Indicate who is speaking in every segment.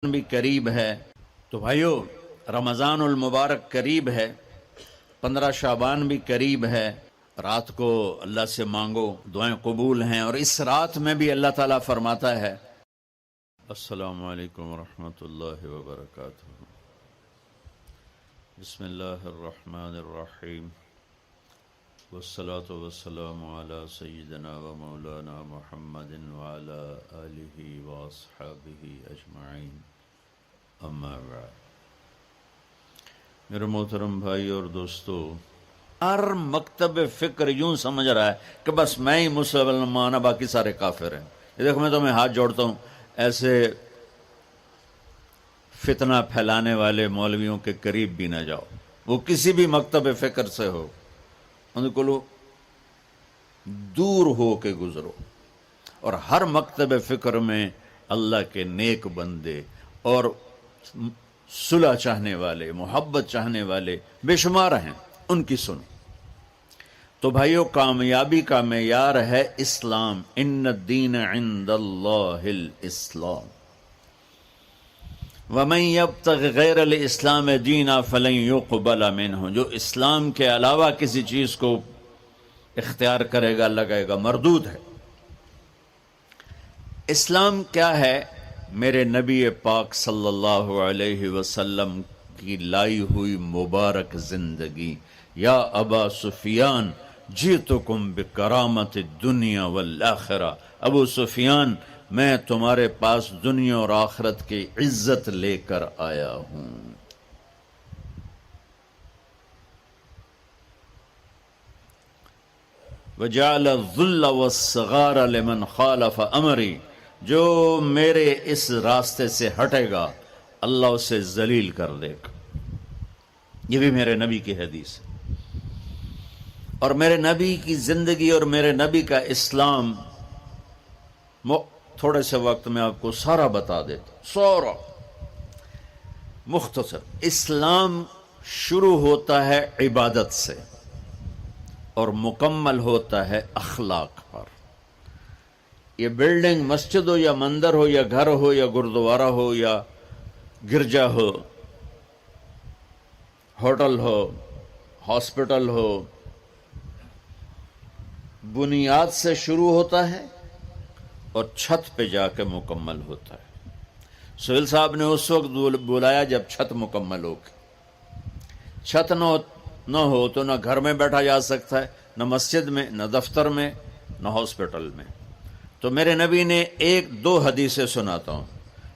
Speaker 1: بھی قریب ہے تو بھائیو رمضان المبارک قریب ہے، 15 شعبان بھی قریب ہے۔ رات کو اللہ سے مانگو، دعائیں قبول ہیں، اور اس رات میں بھی اللہ تعالیٰ فرماتا ہے السلام علیکم ورحمۃ اللہ وبرکاتہ، بسم اللہ الرحمن الرحیم، والصلاة والسلام علی سیدنا و مولانا محمد وعلی آلہ واصحابہ اجمعین، اما بعد۔ میرے محترم بھائی اور دوستو، ہر مکتب فکر یوں سمجھ رہا ہے کہ بس میں ہی مسلمان ہوں، باقی سارے کافر ہیں۔ یہ دیکھو میں تمہیں ہاتھ جوڑتا ہوں، ایسے فتنہ پھیلانے والے مولویوں کے قریب بھی نہ جاؤ، وہ کسی بھی مکتب فکر سے ہو، ان کو دور ہو کے گزرو۔ اور ہر مکتب فکر میں اللہ کے نیک بندے اور صلح چاہنے والے، محبت چاہنے والے بے شمار ہیں، ان کی سنو۔ تو بھائیو، کامیابی کا معیار ہے اسلام، ان الدین عند اللہ الاسلام، وَمَن يَبْتَغِ غَيْرَ الْإِسْلَامِ دِينًا فَلَن يُقْبَلَ مِنْهُ، جو اسلام کے علاوہ کسی چیز کو اختیار کرے گا، لگائے گا، مردود ہے۔ اسلام کیا ہے؟ میرے نبی پاک صلی اللہ علیہ وسلم کی لائی ہوئی مبارک زندگی۔ یا ابا سفیان جئتکم بکرامت الدنیا والآخرہ، ابو سفیان میں تمہارے پاس دنیا اور آخرت کی عزت لے کر آیا ہوں۔ وجعل الذل والصغار لمن خالف امری، جو میرے اس راستے سے ہٹے گا اللہ اسے ذلیل کر دے گا۔ یہ بھی میرے نبی کی حدیث ہے، اور میرے نبی کی زندگی اور میرے نبی کا اسلام تھوڑے سے وقت میں آپ کو سارا بتا دیتا ہوں، سارا مختصر۔ اسلام شروع ہوتا ہے عبادت سے اور مکمل ہوتا ہے اخلاق پر۔ یہ بلڈنگ مسجد ہو یا مندر ہو یا گھر ہو یا گردوارہ ہو یا گرجا ہو، ہوٹل ہو، ہاسپٹل ہو، بنیاد سے شروع ہوتا ہے اور چھت پہ جا کے مکمل ہوتا ہے۔ سہیل صاحب نے اس وقت بلایا جب چھت مکمل ہو گئی۔ چھت نہ ہو تو نہ گھر میں بیٹھا جا سکتا ہے، نہ مسجد میں، نہ دفتر میں، نہ ہاسپٹل میں۔ تو میرے نبی نے ایک دو حدیثیں سناتا ہوں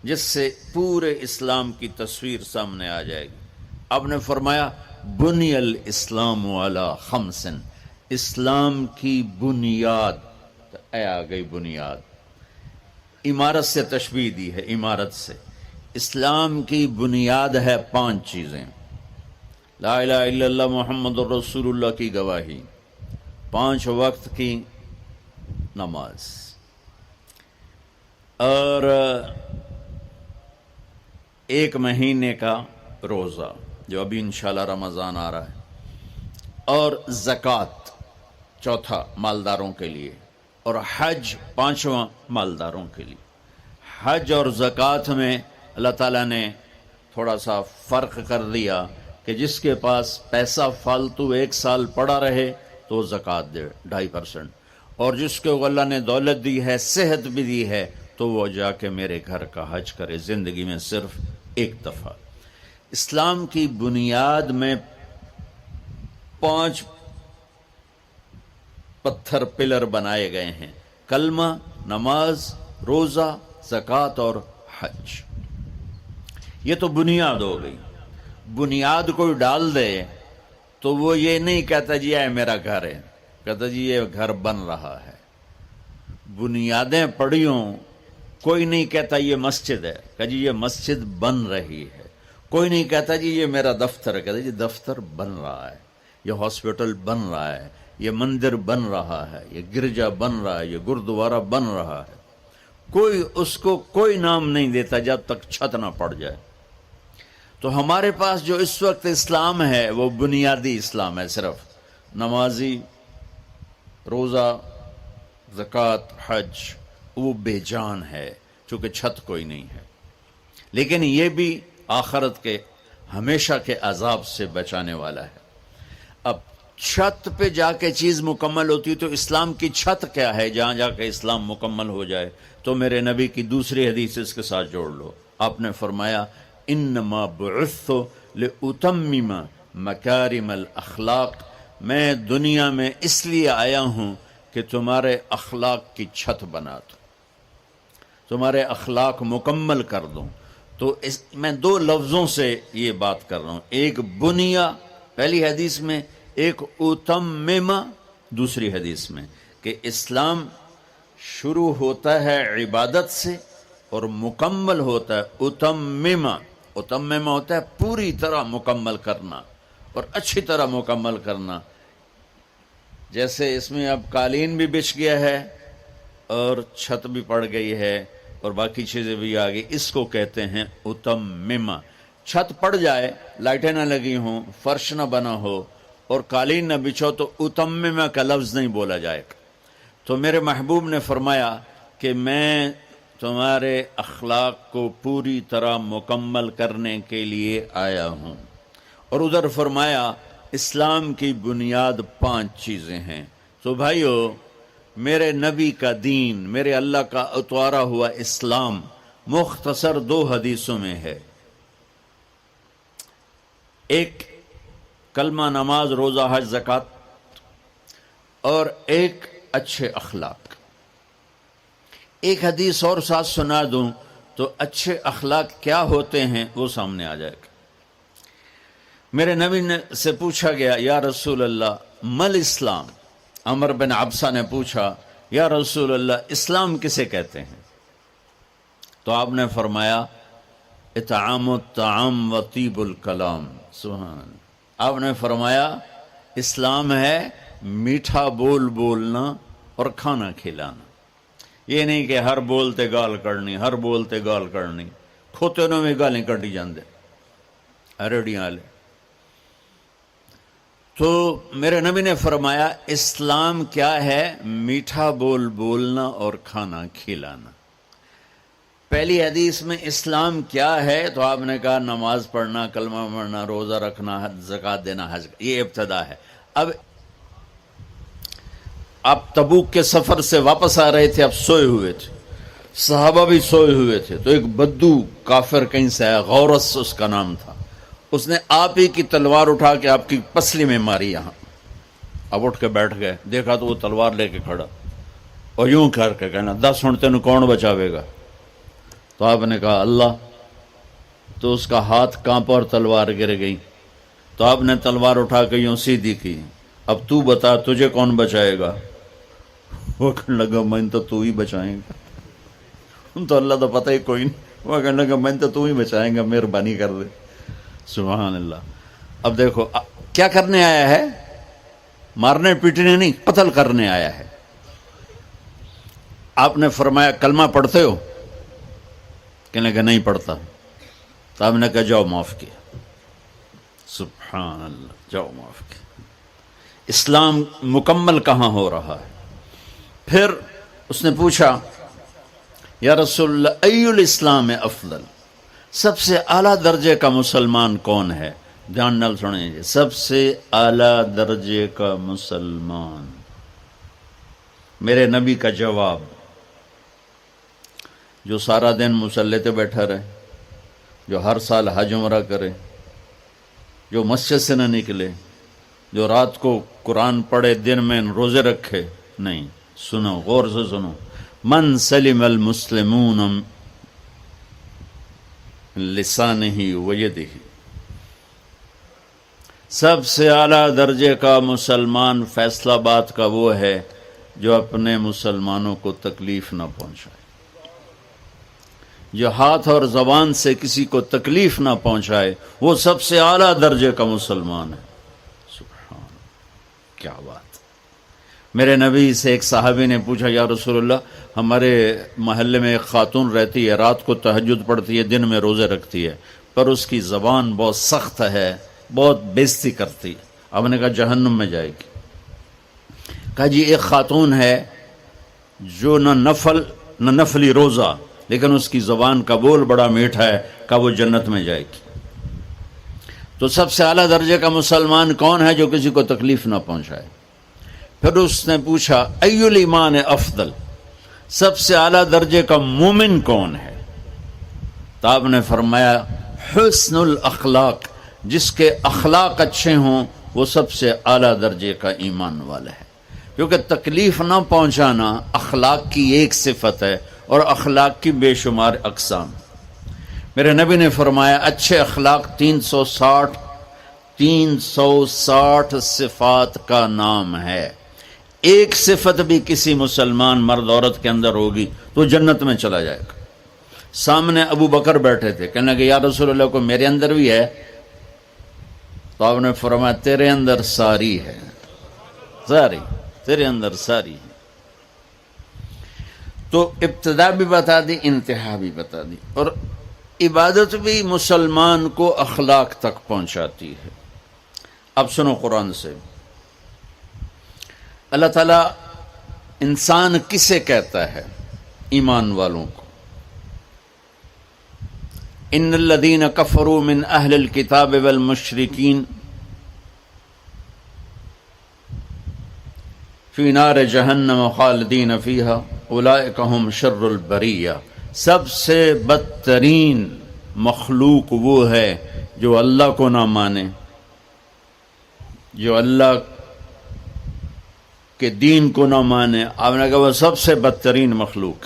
Speaker 1: جس سے پورے اسلام کی تصویر سامنے آ جائے گی۔ آپ نے فرمایا بنی الاسلام علی خمس، اسلام کی بنیاد، آ گئی بنیاد، عمارت سے تشبیہ دی ہے، عمارت سے۔ اسلام کی بنیاد ہے 5 چیزیں: لا الہ الا اللہ محمد رسول اللہ کی گواہی، 5 وقت کی نماز، اور 1 مہینے کا روزہ جو ابھی انشاءاللہ رمضان آ رہا ہے، اور زکوٰۃ 4 مالداروں کے لیے، اور حج 5واں مالداروں کے لیے۔ حج اور زکوٰۃ میں اللہ تعالیٰ نے تھوڑا سا فرق کر دیا کہ جس کے پاس پیسہ فالتو 1 سال پڑا رہے تو زکوٰۃ دے 2.5%، اور جس کو اللہ نے دولت دی ہے، صحت بھی دی ہے، تو وہ جا کے میرے گھر کا حج کرے زندگی میں صرف 1 دفعہ۔ اسلام کی بنیاد میں 5 پتھر پلر بنائے گئے ہیں: کلمہ، نماز، روزہ، زکوٰۃ اور حج۔ یہ تو بنیاد ہو گئی۔ بنیاد کوئی ڈال دے تو وہ یہ نہیں کہتا جی یہ میرا گھر ہے، کہتا جی یہ گھر بن رہا ہے۔ بنیادیں پڑی ہوں، کوئی نہیں کہتا یہ مسجد ہے، کہ جی یہ مسجد بن رہی ہے۔ کوئی نہیں کہتا جی یہ میرا دفتر ہے، کہتا جی دفتر بن رہا ہے، یہ ہاسپٹل بن رہا ہے، یہ مندر بن رہا ہے، یہ گرجا بن رہا ہے، یہ گردوارہ بن رہا ہے۔ کوئی اس کو کوئی نام نہیں دیتا جب تک چھت نہ پڑ جائے۔ تو ہمارے پاس جو اس وقت اسلام ہے وہ بنیادی اسلام ہے، صرف نمازی، روزہ، زکوٰۃ، حج، وہ بے جان ہے چونکہ چھت کوئی نہیں ہے۔ لیکن یہ بھی آخرت کے ہمیشہ کے عذاب سے بچانے والا ہے۔ اب چھت پہ جا کے چیز مکمل ہوتی تو اسلام کی چھت کیا ہے جہاں جا کے اسلام مکمل ہو جائے؟ تو میرے نبی کی دوسری حدیث اس کے ساتھ جوڑ لو۔ آپ نے فرمایا انما بعثت لاتمم مکارم الاخلاق، میں دنیا میں اس لیے آیا ہوں کہ تمہارے اخلاق کی چھت بنا دوں، تمہارے اخلاق مکمل کر دوں۔ تو میں دو لفظوں سے یہ بات کر رہا ہوں، ایک بنیا پہلی حدیث میں، ایک اتممہ دوسری حدیث میں، کہ اسلام شروع ہوتا ہے عبادت سے اور مکمل ہوتا ہے اتممہ۔ اتممہ ہوتا ہے پوری طرح مکمل کرنا اور اچھی طرح مکمل کرنا۔ جیسے اس میں اب قالین بھی بچھ گیا ہے اور چھت بھی پڑ گئی ہے اور باقی چیزیں بھی آ گئی، اس کو کہتے ہیں اتممہ۔ چھت پڑ جائے، لائٹیں نہ لگی ہوں، فرش نہ بنا ہو اور قالین نہ بچھو تو اتممہ کا لفظ نہیں بولا جائے گا۔ تو میرے محبوب نے فرمایا کہ میں تمہارے اخلاق کو پوری طرح مکمل کرنے کے لیے آیا ہوں۔ اور ادھر فرمایا اسلام کی بنیاد 5 چیزیں ہیں۔ تو بھائیو، میرے نبی کا دین، میرے اللہ کا اتوارا ہوا اسلام مختصر 2 حدیثوں میں ہے، ایک کلمہ، نماز، روزہ، حج، زکوٰۃ، اور ایک اچھے اخلاق۔ ایک حدیث اور ساتھ سنا دوں تو اچھے اخلاق کیا ہوتے ہیں وہ سامنے آ جائے گا۔ میرے نبی سے پوچھا گیا یا رسول اللہ مل اسلام؟ عمر بن عبسہ نے پوچھا یا رسول اللہ اسلام کسے کہتے ہیں؟ تو آپ نے فرمایا اطعام الطعام و طیب الکلام۔ سبحان اللہ۔ آپ نے فرمایا اسلام ہے میٹھا بول بولنا اور کھانا کھلانا۔ یہ نہیں کہ ہر بولتے گال کرنی، ہر بولتے گال کرنی، کھوتے نوں میں گالیں کٹی جاندے ریڑیاں والے۔ تو میرے نبی نے فرمایا اسلام کیا ہے؟ میٹھا بول بولنا اور کھانا کھلانا۔ پہلی حدیث میں اسلام کیا ہے تو آپ نے کہا نماز پڑھنا، کلمہ پڑھنا، روزہ رکھنا، زکوٰۃ دینا، حج، یہ ابتدا ہے۔ اب آپ تبوک کے سفر سے واپس آ رہے تھے، اب سوئے ہوئے تھے، صحابہ بھی سوئے ہوئے تھے، تو ایک بدو کافر کہیں سے آیا، غورس اس کا نام تھا، اس نے آپ ہی کی تلوار اٹھا کے آپ کی پسلی میں ماری یہاں۔ اب اٹھ کے بیٹھ گئے، دیکھا تو وہ تلوار لے کے کھڑا اور یوں کر کے کہنا 10 ہن تینوں کون بچاوے گا؟ تو آپ نے کہا اللہ۔ تو اس کا ہاتھ کانپا اور تلوار گر گئی۔ تو آپ نے تلوار اٹھا کے یوں سیدھی کی، اب تو بتا تجھے کون بچائے گا؟ وہ کہنے لگا میں تو ہی بچائیں گا۔ تو اللہ تو پتہ ہی کوئی نہیں، وہ کہنے لگا میں تو ہی بچائیں گا، مہربانی کر دے۔ سبحان اللہ۔ اب دیکھو کیا کرنے آیا ہے؟ مارنے پیٹنے نہیں، قتل کرنے آیا ہے۔ آپ نے فرمایا کلمہ پڑھتے ہو؟ کہنے لگا نہیں پڑھتا۔ تو آپ نے کہا جاؤ معاف کیا۔ سبحان اللہ، جاؤ معاف کیا۔ اسلام مکمل کہاں ہو رہا ہے؟ پھر اس نے پوچھا یا رسول اللہ ای الاسلام افضل، سب سے اعلیٰ درجے کا مسلمان کون ہے؟ دھیان نال سنیں، سب سے اعلیٰ درجے کا مسلمان۔ میرے نبی کا جواب، جو سارا دن مصلی پہ بیٹھا رہے، جو ہر سال حج عمرہ کرے، جو مسجد سے نہ نکلے، جو رات کو قرآن پڑھے، دن میں روزے رکھے، نہیں۔ سنو، غور سے سنو، من سلم المسلمون لسانہ ویدہ، سب سے اعلیٰ درجے کا مسلمان فیصلہ بات کا وہ ہے جو اپنے مسلمانوں کو تکلیف نہ پہنچائے، جو ہاتھ اور زبان سے کسی کو تکلیف نہ پہنچائے، وہ سب سے اعلیٰ درجے کا مسلمان ہے۔ سبحان اللہ، کیا بات۔ میرے نبی سے ایک صحابی نے پوچھا یا رسول اللہ ہمارے محلے میں ایک خاتون رہتی ہے، رات کو تہجد پڑھتی ہے، دن میں روزے رکھتی ہے، پر اس کی زبان بہت سخت ہے، بہت بےزتی کرتی ہے۔ آپ نے کہا جہنم میں جائے گی۔ کہا جی ایک خاتون ہے جو نہ نفلی روزہ لیکن اس کی زبان کا بول بڑا میٹھا ہے کہ وہ جنت میں جائے گی۔ تو سب سے اعلیٰ درجے کا مسلمان کون ہے؟ جو کسی کو تکلیف نہ پہنچائے۔ پھر اس نے پوچھا ای الایمان افضل، سب سے اعلیٰ درجے کا مومن کون ہے؟ تو آپ نے فرمایا حسن الاخلاق، جس کے اخلاق اچھے ہوں وہ سب سے اعلیٰ درجے کا ایمان والا ہے، کیونکہ تکلیف نہ پہنچانا اخلاق کی ایک صفت ہے اور اخلاق کی بے شمار اقسام۔ میرے نبی نے فرمایا اچھے اخلاق 360 صفات کا نام ہے، ایک صفت بھی کسی مسلمان مرد عورت کے اندر ہوگی تو جنت میں چلا جائے گا۔ سامنے ابو بکر بیٹھے تھے، کہنے لگے یا رسول اللہ کو میرے اندر بھی ہے؟ تو آپ نے فرمایا تیرے اندر ساری ہے، ساری تیرے اندر ساری ہے۔ تو ابتدا بھی بتا دی، انتہا بھی بتا دی، اور عبادت بھی مسلمان کو اخلاق تک پہنچاتی ہے۔ اب سنو قرآن سے، اللہ تعالیٰ انسان کسے کہتا ہے؟ ایمان والوں کو۔ ان الذین کفروا من اہل الکتاب والمشرکین فی نار جہنم خالدین فیہا اولئک ہم شر البریہ، سب سے بدترین مخلوق وہ ہے جو اللہ کو نہ مانے، جو اللہ کہ دین کو نہ مانے۔ آپ نے کہا وہ سب سے بدترین مخلوق۔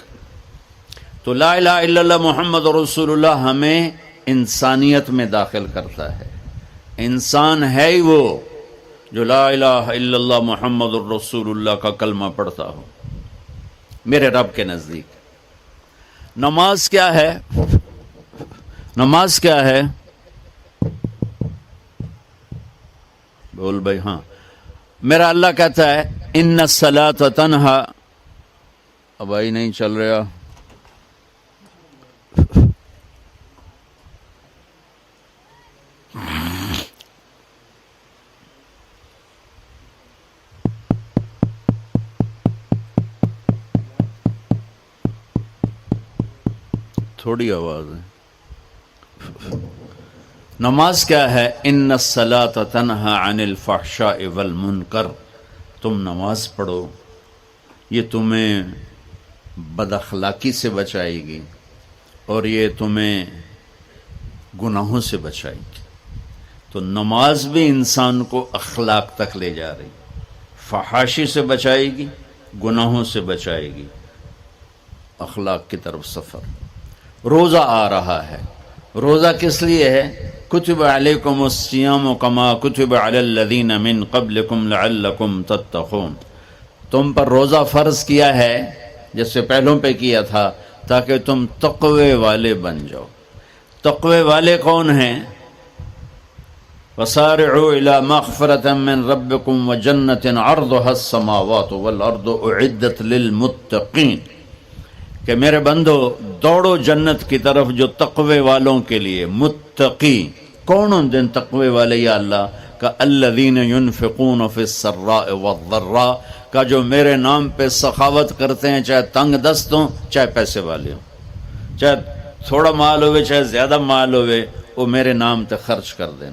Speaker 1: تو لا الہ الا اللہ محمد رسول اللہ ہمیں انسانیت میں داخل کرتا ہے۔ انسان ہے ہی وہ جو لا الہ الا اللہ محمد رسول اللہ کا کلمہ پڑھتا ہو میرے رب کے نزدیک۔ نماز کیا ہے؟ نماز کیا ہے؟ بول بھائی۔ ہاں، میرا اللہ کہتا ہے ان الصلاۃ تنہا، اب آئی نہیں چل رہا، تھوڑی آواز ہے۔ نماز کیا ہے؟ ان الصلاۃ تنہا عن الفحشاء والمنکر، تم نماز پڑھو، یہ تمہیں بد اخلاقی سے بچائے گی اور یہ تمہیں گناہوں سے بچائے گی۔ تو نماز بھی انسان کو اخلاق تک لے جا رہی، فحاشی سے بچائے گی، گناہوں سے بچائے گی، اخلاق کی طرف سفر۔ روزہ آ رہا ہے، روزہ کس لیے ہے؟ کتب علیکم الصیام کما کتب علی الذین من قبلکم لعلکم تتقون، تم پر روزہ فرض کیا ہے جیسے پہلوں پہ کیا تھا تاکہ تم تقوی والے بن جاؤ۔ تقوی والے کون ہیں؟ وسارعوا الی مغفرۃ من ربکم وجنۃ عرضها السماوات والارض اعدت للمتقین، کہ میرے بندو دوڑو جنت کی طرف جو تقوی والوں کے لیے۔ متقی کون ان دن تقوی والے یا اللہ کا؟ الذین ينفقون فی السراء والضراء، کا جو میرے نام پہ سخاوت کرتے ہیں، چاہے تنگ دست ہوں چاہے پیسے والے ہوں، چاہے تھوڑا مال ہوئے چاہے زیادہ مال ہوئے، وہ میرے نام پہ خرچ کر دیں۔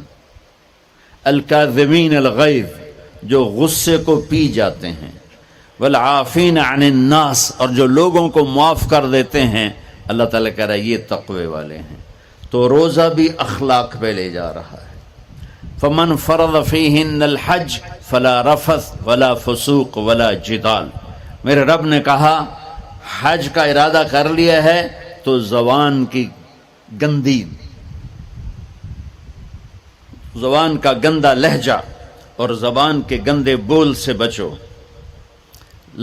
Speaker 1: الکاظمین الغیظ، جو غصے کو پی جاتے ہیں، والعافین عن الناس، اور جو لوگوں کو معاف کر دیتے ہیں، اللہ تعالیٰ کہہ رہا ہے یہ تقوی والے ہیں۔ تو روزہ بھی اخلاق پہ لے جا رہا ہے۔ فمن فرض فیہن الحج فلا رفث ولا فسوق ولا جدال، میرے رب نے کہا حج کا ارادہ کر لیا ہے تو زبان کی گندی، زبان کا گندا لہجہ اور زبان کے گندے بول سے بچو،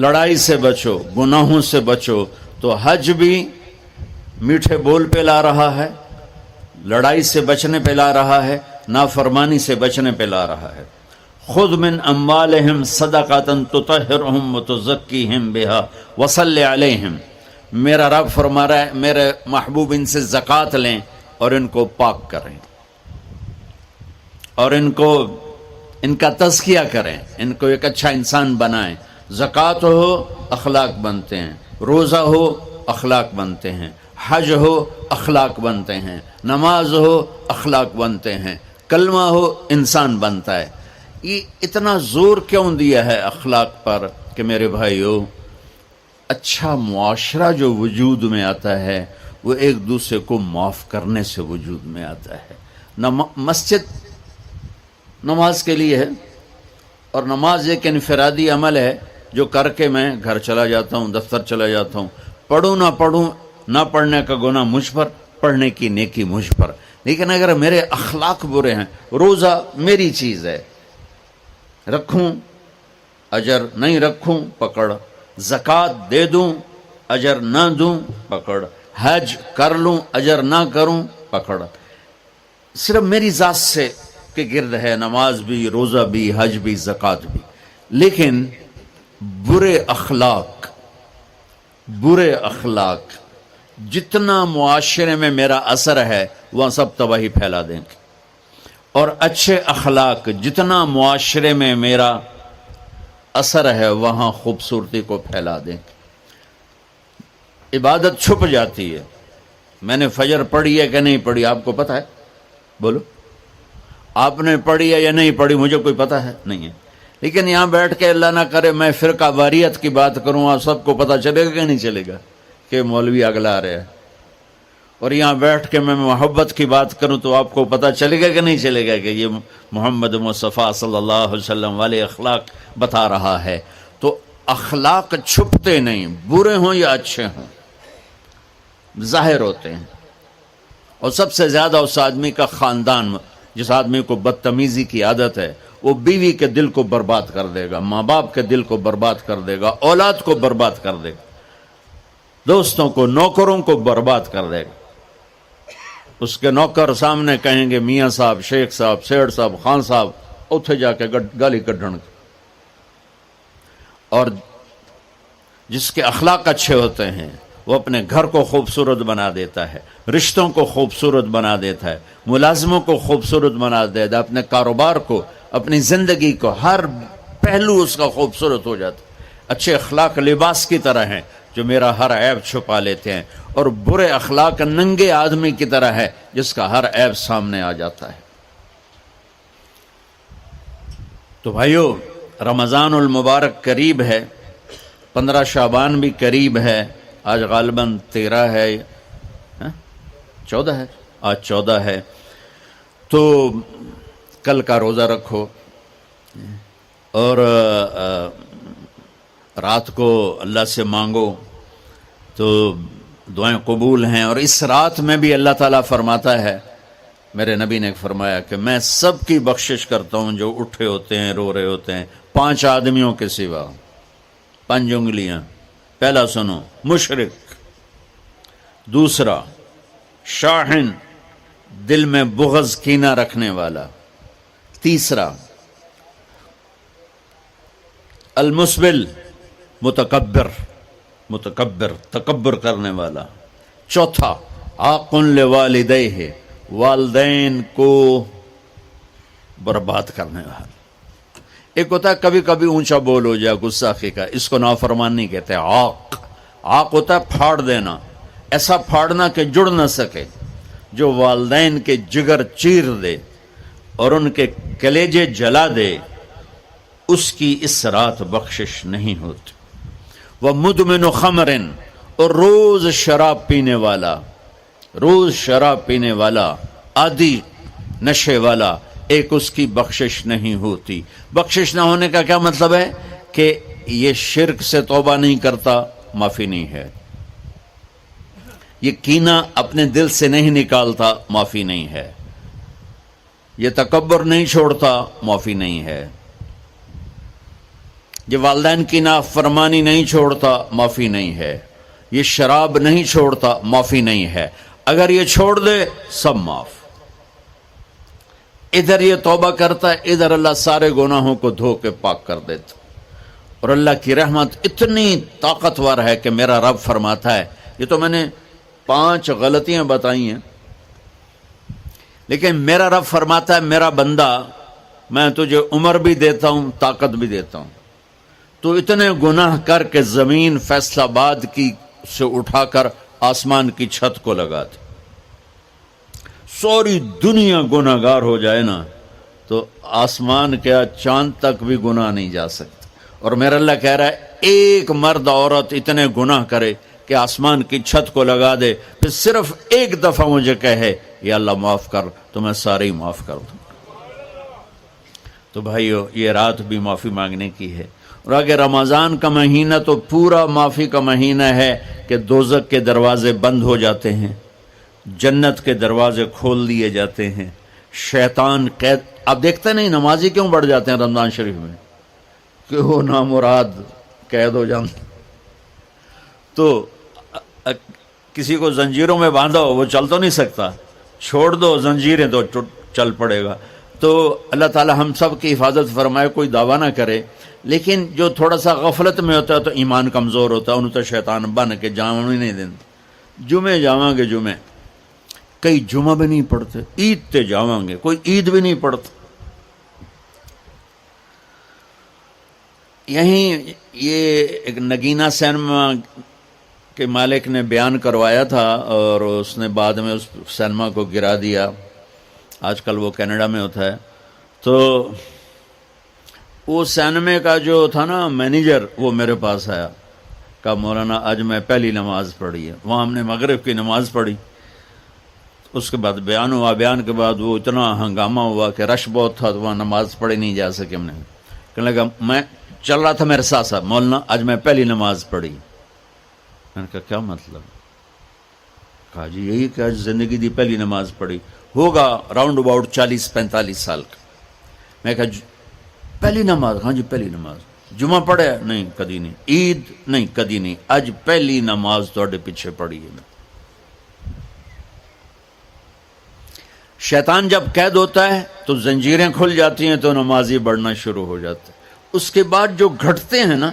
Speaker 1: لڑائی سے بچو، گناہوں سے بچو۔ تو حج بھی میٹھے بول پہ لا رہا ہے، لڑائی سے بچنے پہ لا رہا ہے، نافرمانی سے بچنے پہ لا رہا ہے۔ خذ من اموالہم صدقۃ تطہرہم وتزکیہم بہا وصلی علیہم، میرا رب فرما رہا ہے میرے محبوب ان سے زکوٰۃ لیں اور ان کو پاک کریں اور ان کا تزکیہ کریں، ان کو ایک اچھا انسان بنائیں۔ زکوٰۃ ہو اخلاق بنتے ہیں، روزہ ہو اخلاق بنتے ہیں، حج ہو اخلاق بنتے ہیں، نماز ہو اخلاق بنتے ہیں، کلمہ ہو انسان بنتا ہے۔ یہ اتنا زور کیوں دیا ہے اخلاق پر کہ میرے بھائیو، اچھا معاشرہ جو وجود میں آتا ہے وہ ایک دوسرے کو معاف کرنے سے وجود میں آتا ہے۔ مسجد نماز کے لیے ہے، اور نماز ایک انفرادی عمل ہے جو کر کے میں گھر چلا جاتا ہوں، دفتر چلا جاتا ہوں، پڑھوں نہ پڑھوں، نہ پڑھنے کا گناہ مجھ پر، پڑھنے کی نیکی مجھ پر۔ لیکن اگر میرے اخلاق برے ہیں، روزہ میری چیز ہے، رکھوں اجر، نہیں رکھوں پکڑ، زکوٰۃ دے دوں اجر نہ دوں پکڑ، حج کر لوں اجر نہ کروں پکڑ، صرف میری ذات سے کے گرد ہے، نماز بھی، روزہ بھی، حج بھی، زکوٰۃ بھی۔ لیکن برے اخلاق جتنا معاشرے میں میرا اثر ہے وہاں سب تباہی پھیلا دیں گے، اور اچھے اخلاق جتنا معاشرے میں میرا اثر ہے وہاں خوبصورتی کو پھیلا دیں گے۔ عبادت چھپ جاتی ہے۔ میں نے فجر پڑھی ہے کہ نہیں پڑھی آپ کو پتہ ہے؟ بولو، آپ نے پڑھی ہے یا نہیں پڑھی؟ مجھے کوئی پتہ ہے نہیں ہے۔ لیکن یہاں بیٹھ کے اللہ نہ کرے میں فرقہ واریت کی بات کروں، آپ سب کو پتہ چلے گا کہ نہیں چلے گا کہ مولوی اگلا رہے ہیں؟ اور یہاں بیٹھ کے میں محبت کی بات کروں تو آپ کو پتہ چلے گا کہ نہیں چلے گا کہ یہ محمد مصطفیٰ صلی اللہ علیہ وسلم والے اخلاق بتا رہا ہے؟ تو اخلاق چھپتے نہیں، برے ہوں یا اچھے ہوں، ظاہر ہوتے ہیں۔ اور سب سے زیادہ اس آدمی کا خاندان، جس آدمی کو بدتمیزی کی عادت ہے، وہ بیوی کے دل کو برباد کر دے گا، ماں باپ کے دل کو برباد کر دے گا، اولاد کو برباد کر دے گا، دوستوں کو، نوکروں کو برباد کر دے گا۔ اس کے نوکر سامنے کہیں گے میاں صاحب، شیخ صاحب، سیٹھ صاحب، خان صاحب، اتھے جا کے گالی کڈھن۔ اور جس کے اخلاق اچھے ہوتے ہیں وہ اپنے گھر کو خوبصورت بنا دیتا ہے، رشتوں کو خوبصورت بنا دیتا ہے، ملازموں کو خوبصورت بنا دیتا ہے، اپنے کاروبار کو، اپنی زندگی کو، ہر پہلو اس کا خوبصورت ہو جاتا ہے۔ اچھے اخلاق لباس کی طرح ہیں جو میرا ہر عیب چھپا لیتے ہیں، اور برے اخلاق ننگے آدمی کی طرح ہے جس کا ہر عیب سامنے آ جاتا ہے۔ تو بھائیو، رمضان المبارک قریب ہے، 15 شعبان بھی قریب ہے، آج غالباً 13 ہے، 14 ہے، آج 14 ہے۔ تو کل کا روزہ رکھو، اور رات کو اللہ سے مانگو تو دعائیں قبول ہیں۔ اور اس رات میں بھی اللہ تعالیٰ فرماتا ہے، میرے نبی نے فرمایا کہ میں سب کی بخشش کرتا ہوں جو اٹھے ہوتے ہیں، رو رہے ہوتے ہیں، 5 آدمیوں کے سوا، 5 انگلیاں۔ پہلا سنو، مشرک، دوسرا شاحن، دل میں بغض کینہ رکھنے والا، تیسرا المسبل، متکبر، تکبر کرنے والا، چوتھا عاق لوالدیہ، والدین کو برباد کرنے والا۔ ایک ہوتا ہے کبھی کبھی اونچا بول ہو جائے گستاخی کا، اس کو نافرمان نہیں کہتے۔ عاق ہوتا ہے پھاڑ دینا، ایسا پھاڑنا کہ جڑ نہ سکے، جو والدین کے جگر چیر دے اور ان کے کلیجے جلا دے، اس کی اس رات بخشش نہیں ہوتی۔ وَمُدْمِنُ خَمْرٍ، اور روز شراب پینے والا، عادی نشے والا، ایک اس کی بخشش نہیں ہوتی۔ بخشش نہ ہونے کا کیا مطلب ہے؟ کہ یہ شرک سے توبہ نہیں کرتا، معافی نہیں ہے، یہ کینہ اپنے دل سے نہیں نکالتا، معافی نہیں ہے، یہ تکبر نہیں چھوڑتا، معافی نہیں ہے، یہ والدین کی نافرمانی نہیں چھوڑتا، معافی نہیں ہے، یہ شراب نہیں چھوڑتا، معافی نہیں ہے۔ اگر یہ چھوڑ دے سب معاف۔ ادھر یہ توبہ کرتا ہے، ادھر اللہ سارے گناہوں کو دھو کے پاک کر دیتا۔ اور اللہ کی رحمت اتنی طاقتور ہے کہ میرا رب فرماتا ہے، یہ تو میں نے 5 غلطیاں بتائی ہیں، لیکن میرا رب فرماتا ہے میرا بندہ، میں تجھے عمر بھی دیتا ہوں، طاقت بھی دیتا ہوں، تو اتنے گناہ کر کے زمین فیصل آباد کی سے اٹھا کر آسمان کی چھت کو لگا دے، ساری دنیا گناہگار ہو جائے نا تو آسمان کیا چاند تک بھی گناہ نہیں جا سکتے. اور میرا اللہ کہہ رہا ہے ایک مرد عورت اتنے گناہ کرے کہ آسمان کی چھت کو لگا دے، پھر صرف ایک دفعہ مجھے کہے یا اللہ معاف کر، تو میں سارے ہی معاف کر دوں. تو بھائیو یہ رات بھی معافی مانگنے کی ہے. اور اگر رمضان کا مہینہ تو پورا معافی کا مہینہ ہے کہ دوزخ کے دروازے بند ہو جاتے ہیں، جنت کے دروازے کھول دیے جاتے ہیں، شیطان قید. آپ دیکھتے نہیں نمازی کیوں بڑھ جاتے ہیں رمضان شریف میں؟ کہ وہ نامراد قید ہو جاتے. تو کسی کو زنجیروں میں باندھا ہو وہ چل تو نہیں سکتا، چھوڑ دو زنجیریں تو چل پڑے گا. تو اللہ تعالی ہم سب کی حفاظت فرمائے. کوئی دعویٰ نہ کرے، لیکن جو تھوڑا سا غفلت میں ہوتا ہے تو ایمان کمزور ہوتا ہے، انہوں تو شیطان بن کے جامع نہیں دیں. جمعے جاواں گے، جمعے کئی جمعہ بھی نہیں پڑھتے، عید تے جاواں گے، کوئی عید بھی نہیں پڑھتا. یہیں یہ ایک نگینہ سینما کے مالک نے بیان کروایا تھا اور اس نے بعد میں اس سینما کو گرا دیا. آج کل وہ کینیڈا میں ہوتا ہے. تو وہ سینمے کا جو تھا نا مینیجر، وہ میرے پاس آیا، کہا مولانا آج میں پہلی نماز پڑھی ہے. وہاں ہم نے مغرب کی نماز پڑھی. اس کے بعد بیان ہوا. بیان کے بعد وہ اتنا ہنگامہ ہوا کہ رش بہت تھا تو وہاں نماز پڑھی نہیں جا سکے. ہم نے کہنے لگا میں چل رہا تھا میرے ساتھ ساتھ، مولانا آج میں پہلی نماز پڑھی. میں نے کہا کیا مطلب؟ کہا جی یہی کہ آج زندگی دی پہلی نماز پڑھی. ہوگا راؤنڈ اباؤٹ 40-45 سال کا. میں کہا پہلی نماز؟ ہاں جی پہلی نماز. جمعہ پڑھے؟ نہیں کدی نہیں. عید؟ نہیں کدی نہیں. آج پہلی نماز تواڈے پیچھے پڑھی ہے. شیطان جب قید ہوتا ہے تو زنجیریں کھل جاتی ہیں تو نمازی بڑھنا شروع ہو جاتا ہے. اس کے بعد جو گھٹتے ہیں نا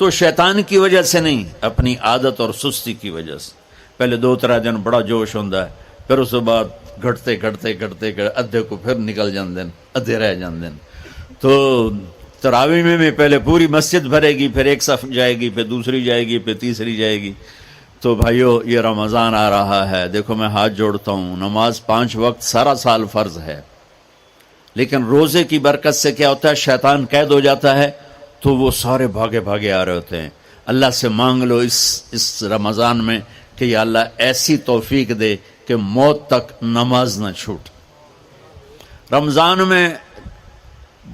Speaker 1: تو شیطان کی وجہ سے نہیں، اپنی عادت اور سستی کی وجہ سے. پہلے 2-3 دن بڑا جوش ہوتا ہے، پھر اس کے بعد گھٹتے ادھے کو پھر نکل جاندے، ادھے رہ جاندے. تو تراویح میں پہلے پوری مسجد بھرے گی، پھر ایک صف جائے گی، پھر دوسری جائے گی، پھر تیسری جائے گی. تو بھائیو یہ رمضان آ رہا ہے، دیکھو میں ہاتھ جوڑتا ہوں. نماز 5 وقت سارا سال فرض ہے، لیکن روزے کی برکت سے کیا ہوتا ہے؟ شیطان قید ہو جاتا ہے تو وہ سارے بھاگے آ رہے ہوتے ہیں. اللہ سے مانگ لو اس رمضان میں کہ یا اللہ ایسی توفیق دے کہ موت تک نماز نہ چھوٹ. رمضان میں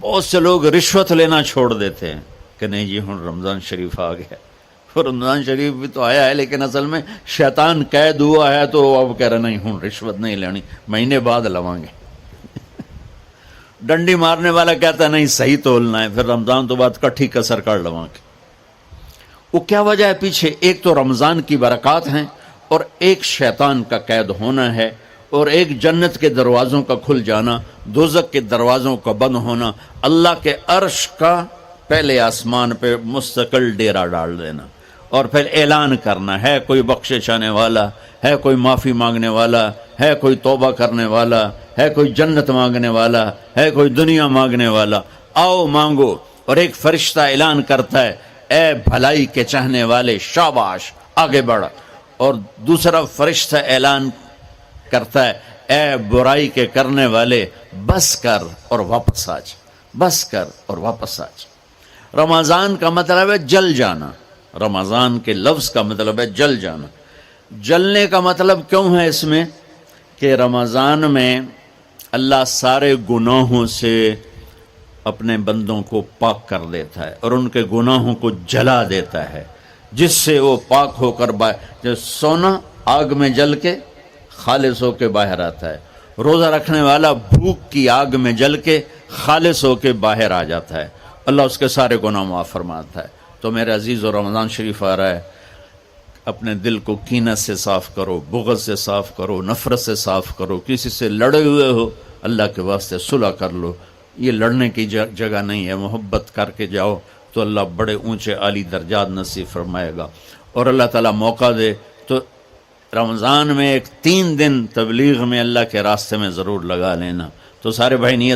Speaker 1: بہت سے لوگ رشوت لینا چھوڑ دیتے ہیں کہ نہیں جی ہن رمضان شریف آ گیا. رمضان شریف بھی تو آیا ہے، لیکن اصل میں شیطان قید ہوا ہے تو اب کہہ رہے نہیں ہن رشوت نہیں لینی، مہینے بعد لواں گے. ڈنڈی مارنے والا کہتا ہے نہیں صحیح تولنا ہے، پھر رمضان تو بعد کٹھی کسر کر لواں گے. وہ کیا وجہ ہے پیچھے؟ ایک تو رمضان کی برکات ہیں، اور ایک شیطان کا قید ہونا ہے، اور ایک جنت کے دروازوں کا کھل جانا، دوزخ کے دروازوں کا بند ہونا، اللہ کے عرش کا پہلے آسمان پہ مستقل ڈیرا ڈال دینا، اور پھر اعلان کرنا ہے کوئی بخشش آنے والا ہے، کوئی معافی مانگنے والا ہے، کوئی توبہ کرنے والا ہے، کوئی جنت مانگنے والا ہے، کوئی دنیا مانگنے والا، آؤ مانگو. اور ایک فرشتہ اعلان کرتا ہے اے بھلائی کے چاہنے والے شاباش آگے بڑھ. اور دوسرا فرشتہ اعلان کرتا ہے اے برائی کے کرنے والے بس کر اور واپس آ جا، بس کر اور واپس آ جا. رمضان کا مطلب ہے جل جانا. رمضان کے لفظ کا مطلب ہے جل جانا. جلنے کا مطلب کیوں ہے اس میں؟ کہ رمضان میں اللہ سارے گناہوں سے اپنے بندوں کو پاک کر دیتا ہے اور ان کے گناہوں کو جلا دیتا ہے، جس سے وہ پاک ہو کر جو سونا آگ میں جل کے خالص ہو کے باہر آتا ہے، روزہ رکھنے والا بھوک کی آگ میں جل کے خالص ہو کے باہر آ جاتا ہے، اللہ اس کے سارے گناہ معاف فرماتا ہے. تو میرے عزیز و رمضان شریف آ رہا ہے، اپنے دل کو کینہ سے صاف کرو، بغض سے صاف کرو، نفرت سے صاف کرو. کسی سے لڑے ہوئے ہو اللہ کے واسطے صلح کر لو. یہ لڑنے کی جگہ نہیں ہے، محبت کر کے جاؤ تو اللہ بڑے اونچے عالی درجات نصیب فرمائے گا. اور اللہ تعالیٰ موقع دے تو رمضان میں ایک 3 دن تبلیغ میں اللہ کے راستے میں ضرور لگا لینا. تو سارے بھائی نیت